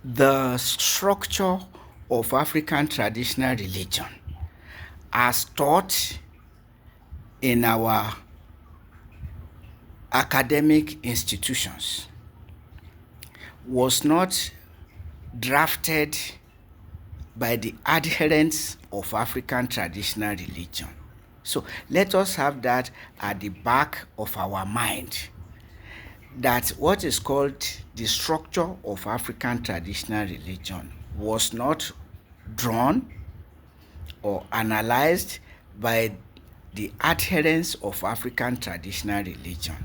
The structure of African traditional religion as taught in our academic institutions was not drafted by the adherents of African traditional religion. So let us have that at the back of our mind, that what is called the structure of African traditional religion was not drawn or analyzed by the adherents of African traditional religion,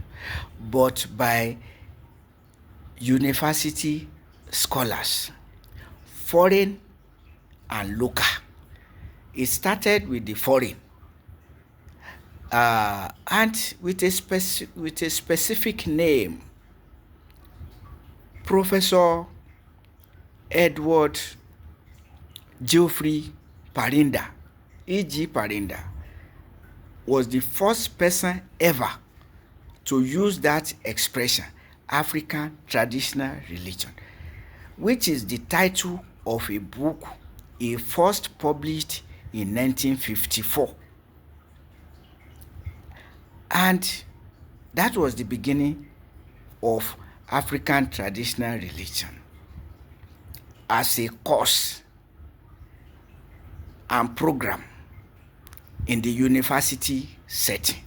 but by university scholars, foreign and local. It started with the foreign, and with a specific name. Professor Edward Geoffrey Parinda, E.G. Parinda, was the first person ever to use that expression, African traditional religion, which is the title of a book he first published in 1954. And that was the beginning of African traditional religion as a course and program in the university setting.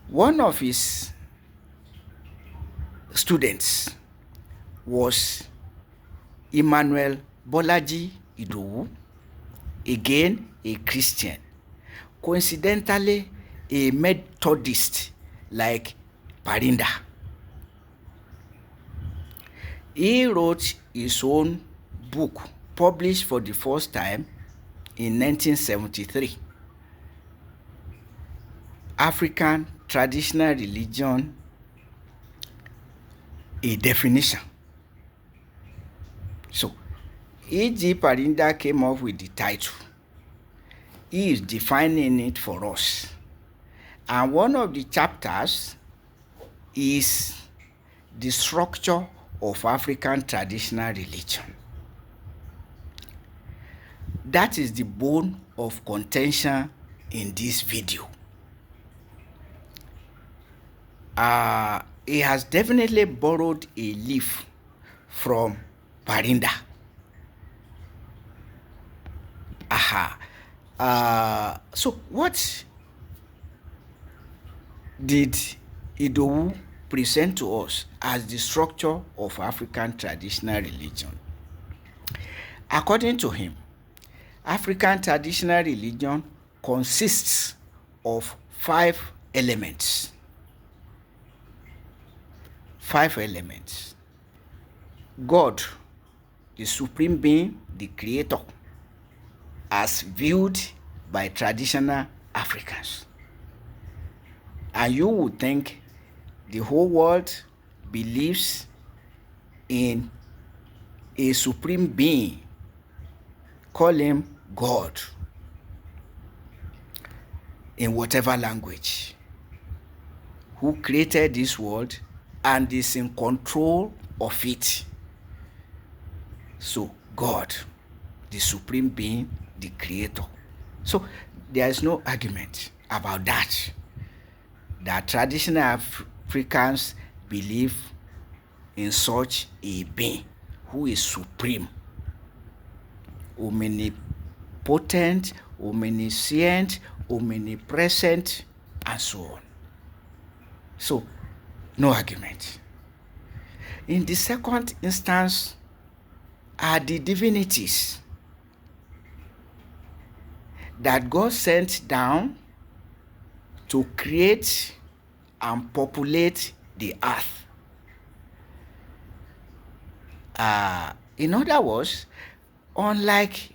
One of his students was Emmanuel Bolaji Idowu, again a Christian, coincidentally a Methodist like Parinda. He wrote his own book, published for the first time in 1973, African Traditional Religion, a Definition. So, E.G. Parinda came up with the title. He is defining it for us. And one of the chapters is the structure of African traditional religion. That is the bone of contention in this video. He has definitely borrowed a leaf from Parinda. So what did Idowu present to us as the structure of African traditional religion? According to him, African traditional religion consists of 5 elements. 5 elements. God, the supreme being, the creator, as viewed by traditional Africans. And you would think the whole world believes in a supreme being, call him God, in whatever language, who created this world and is in control of it. So God, the supreme being, the creator. So there is no argument about that. That traditional Africans believe in such a being who is supreme, omnipotent, omniscient, omnipresent, and so on. So, no argument. In the second instance are the divinities that God sent down to create and populate the earth. In other words, unlike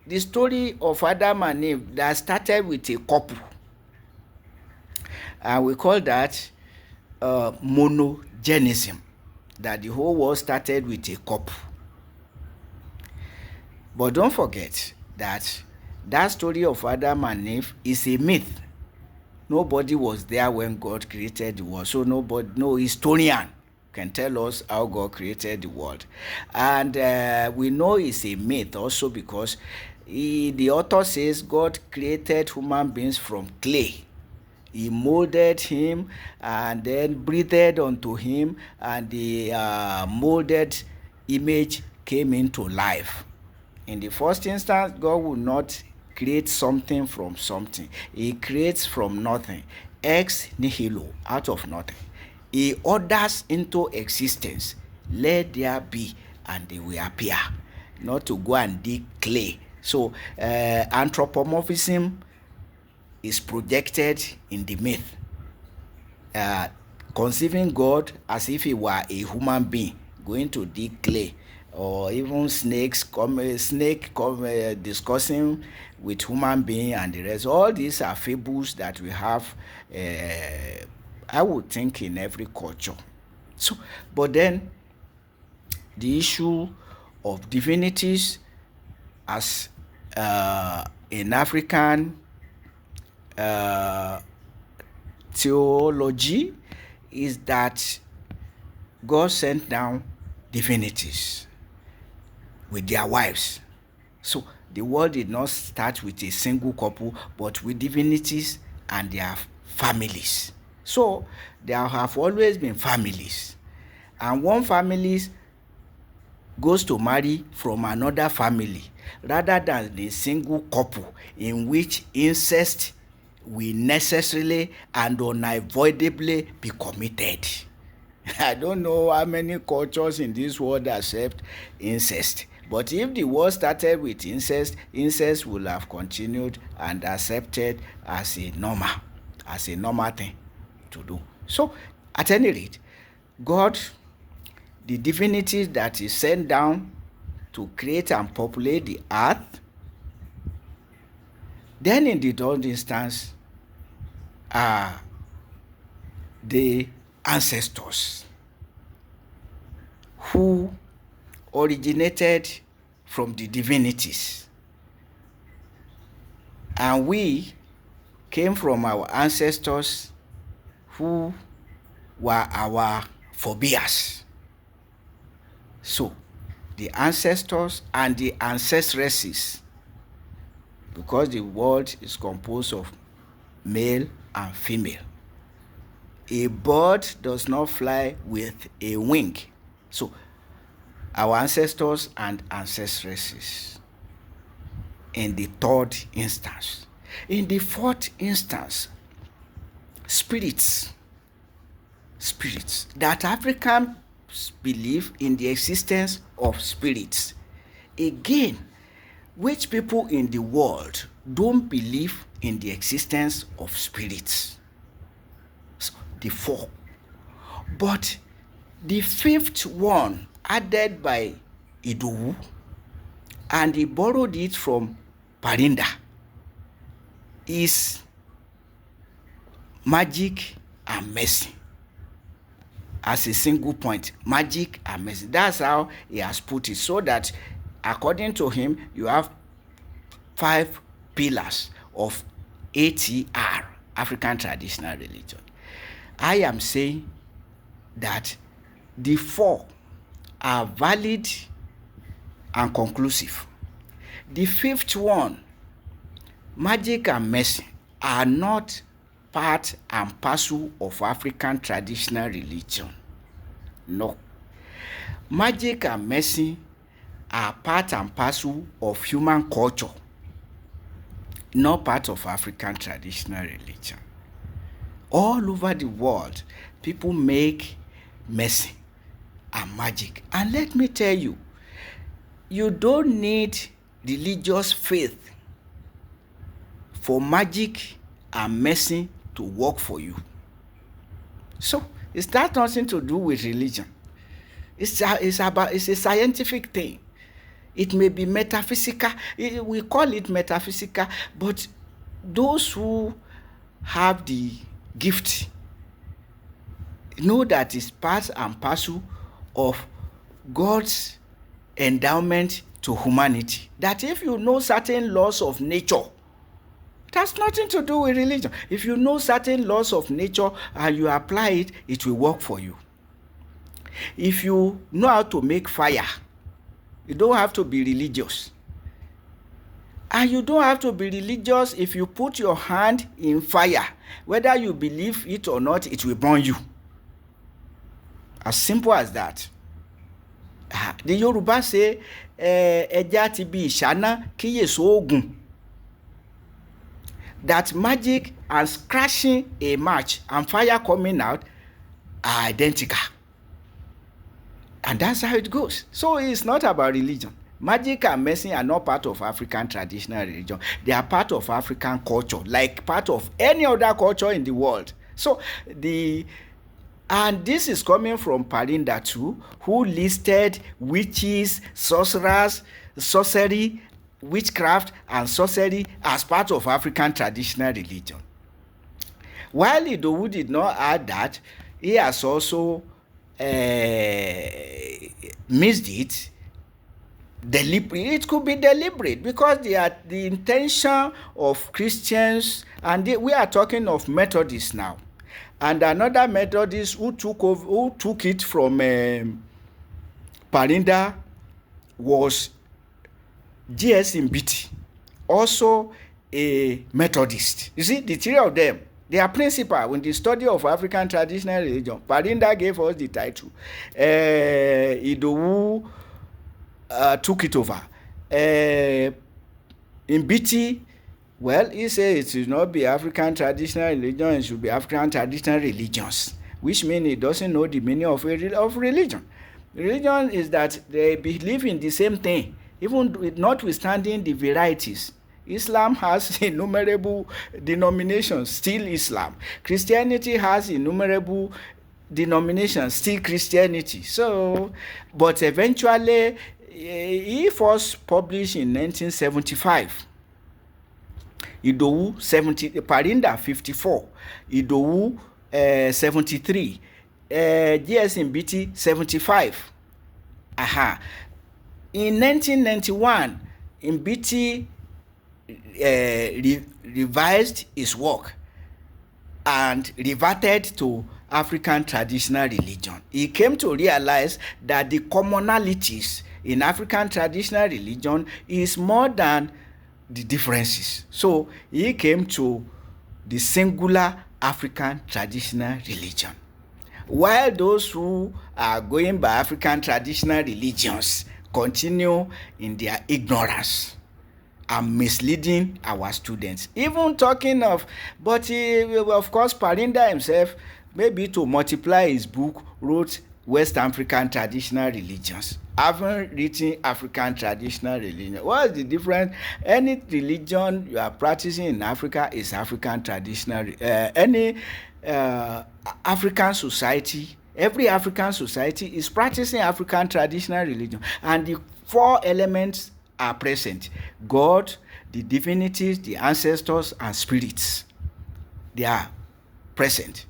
the story of Adam and Eve that started with a couple, we call that monogenism, that the whole world started with a couple. But don't forget that that story of Adam and Eve is a myth. Nobody was there when God created the world, so no historian can tell us how God created the world. And we know it's a myth also because the author says God created human beings from clay. He molded him and then breathed unto him, and the molded image came into life. In the first instance, God will not create something from something. He creates from nothing, ex nihilo, out of nothing. He orders into existence, let there be, and they will appear, not to go and dig clay. So anthropomorphism is projected in the myth, conceiving God as if he were a human being going to dig clay, or even snake discussing with human being and the rest. All these are fables that we have, I would think, in every culture. So, but then the issue of divinities as in African theology is that God sent down divinities with their wives. So the world did not start with a single couple, but with divinities and their families. So there have always been families, and one family goes to marry from another family, rather than the single couple in which incest will necessarily and unavoidably be committed. I don't know how many cultures in this world accept incest, but if the world started with incest, incest will have continued and accepted as a normal thing to do. So at any rate, God, the divinity that is sent down to create and populate the earth, then in the third instance are the ancestors who originated from the divinities, and we came from our ancestors who were our forebears. So the ancestors and the ancestresses, because the world is composed of male and female. A bird does not fly with a wing. So our ancestors and ancestresses in the third instance. In the fourth instance, spirits. That Africans believe in the existence of spirits. Again, which people in the world don't believe in the existence of spirits? So, the four. But the fifth one, added by Idowu, and he borrowed it from Parinda, is magic and mercy. As a single point, magic and mercy. That's how he has put it, so that according to him, you have 5 pillars of ATR, African Traditional Religion. I am saying that the 4 are valid and conclusive. The 5th one, magic and mercy, are not part and parcel of African traditional religion. No. Magic and mercy are part and parcel of human culture, not part of African traditional religion. All over the world, people make mercy and magic. And let me tell you, you don't need religious faith for magic and mercy to work for you. So it's got nothing to do with religion. It's a scientific thing. It may be metaphysical. We call it metaphysical, but those who have the gift know that it's part and parcel of God's endowment to humanity. That if you know certain laws of nature, that's nothing to do with religion. If you know certain laws of nature and you apply it, it will work for you. If you know how to make fire, you don't have to be religious. And you don't have to be religious. If you put your hand in fire, whether you believe it or not, it will burn you. As simple as that. The Yoruba say, ẹja ti bi ìṣáná kíyèsí oògùn. That magic and scratching a match and fire coming out are identical. And that's how it goes. So it's not about religion. Magic and medicine are not part of African traditional religion. They are part of African culture, like part of any other culture in the world. So and this is coming from Parinda too, who listed witches, sorcerers, sorcery, witchcraft, and sorcery as part of African traditional religion. While Idowu did not add that, he has also missed it. It could be deliberate, because the intention of Christians, and we are talking of Methodists now, and another Methodist who took it from Parinda was G.S. Mbiti, also a Methodist. You see, the three of them, they are principal in the study of African traditional religion. Parinda gave us the title. Idowu took it over. Mbiti, well, he said it should not be African traditional religion, it should be African traditional religions, which means he doesn't know the meaning of religion. Religion is that they believe in the same thing, even notwithstanding the varieties. Islam has innumerable denominations, still Islam. Christianity has innumerable denominations, still Christianity. So, but eventually, he first published in 1975. Idowu 70, Parinda 54, Idowu 73, G.S. Mbiti 75. In 1991, Mbiti revised his work and reverted to African traditional religion. He came to realize that the commonalities in African traditional religion is more than the differences. So he came to the singular African traditional religion. While those who are going by African traditional religions continue in their ignorance and misleading our students. Even talking of, but of course, Parinda himself, maybe to multiply his book, wrote West African traditional religions. Haven't written African traditional religion. What is the difference? Any religion you are practicing in Africa is African traditional. Any African society, every African society is practicing African traditional religion, and the four elements are present: God, the divinities, the ancestors, and spirits. They are present.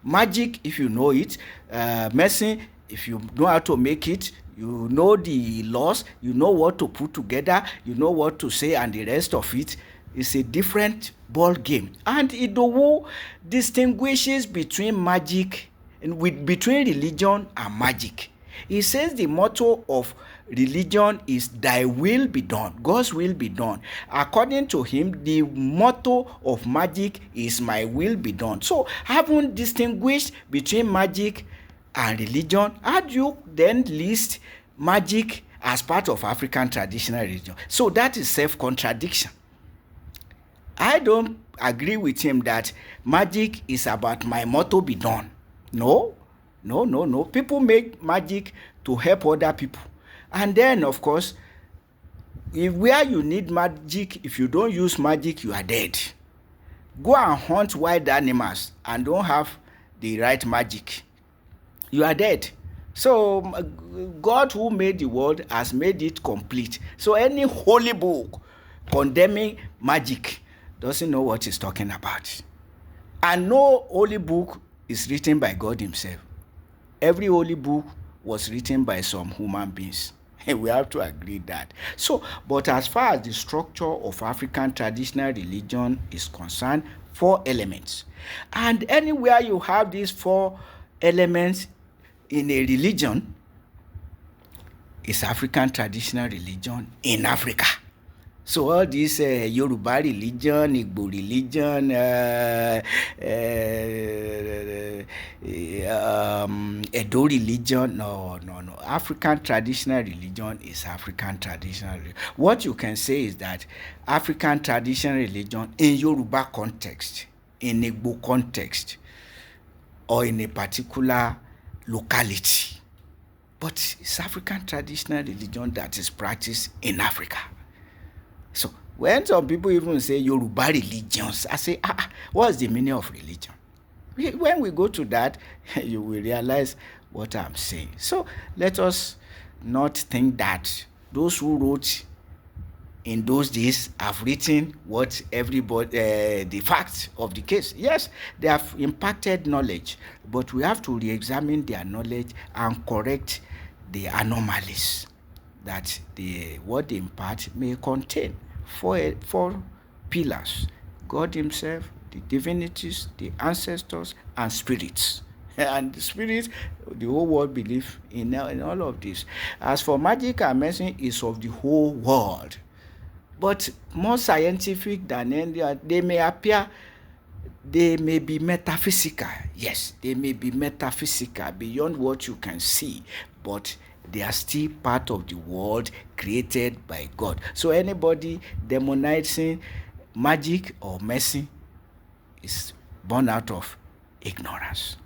Magic, if you know it, medicine, if you know how to make it, you know the laws, you know what to put together, you know what to say, and the rest of it is a different ball game. And Idowu distinguishes between magic and between religion and magic. He says the motto of religion is "Thy will be done," God's will be done. According to him, the motto of magic is "My will be done." So, having distinguished between magic and religion, how do you then list magic as part of African traditional religion? So that is self-contradiction. I don't agree with him that magic is about "my motto be done." No. People make magic to help other people. And then, of course, where you need magic, if you don't use magic, you are dead. Go and hunt wild animals and don't have the right magic, you are dead. So God, who made the world, has made it complete. So any holy book condemning magic doesn't know what it's talking about. And no holy book is written by God himself. Every holy book was written by some human beings. We have to agree that. So, but as far as the structure of African traditional religion is concerned, 4 elements. And anywhere you have these 4 elements, in a religion, it's African traditional religion in Africa. So all this Yoruba religion, Igbo religion, Edo religion, no. African traditional religion is African traditional religion. What you can say is that African traditional religion in Yoruba context, in Igbo context, or in a particular locality, but it's African traditional religion that is practiced in Africa. So when some people even say Yoruba religions, I say, what's the meaning of religion? When we go to that, you will realize what I'm saying. So let us not think that those who wrote in those days have written what everybody, the facts of the case. Yes, they have impacted knowledge, but we have to re-examine their knowledge and correct the anomalies that what they impart may contain. Four pillars: God himself, the divinities, the ancestors, and spirits. And the spirits, the whole world believe in all of this. As for magic and medicine, is of the whole world, but more scientific than any. They may appear, they may be metaphysical. Yes, they may be metaphysical beyond what you can see, but they are still part of the world created by God. So anybody demonizing magic or medicine is born out of ignorance.